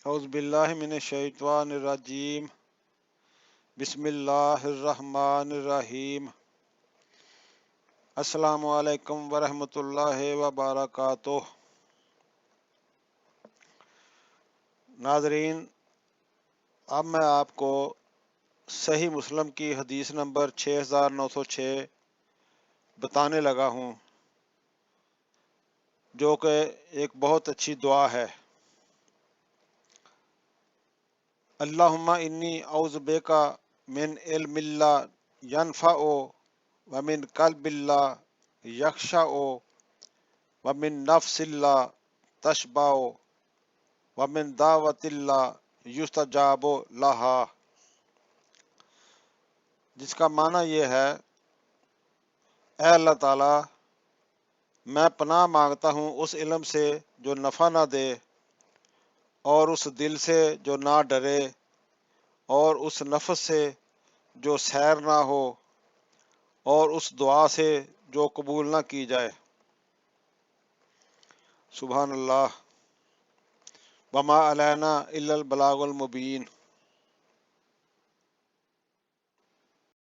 اعوذ باللہ من الشیطان الرجیم بسم اللہ الرحمن الرحیم السلام علیکم ورحمۃ اللہ وبرکاتہ۔ ناظرین، اب میں آپ کو صحیح مسلم کی حدیث نمبر 6906 بتانے لگا ہوں، جو کہ ایک بہت اچھی دعا ہے۔ اللہم انی اعوذ بک من علم لا ینفع ومن قلب لا یخشع ومن نفس لا تشبع ومن دعوت لا یستجاب لہا، جس کا معنی یہ ہے: اے اللہ تعالیٰ، میں پناہ مانگتا ہوں اس علم سے جو نفع نہ دے، اور اس دل سے جو نہ ڈرے، اور اس نفس سے جو سیر نہ ہو، اور اس دعا سے جو قبول نہ کی جائے۔ سبحان اللہ، وما علینا الا البلاغ المبین۔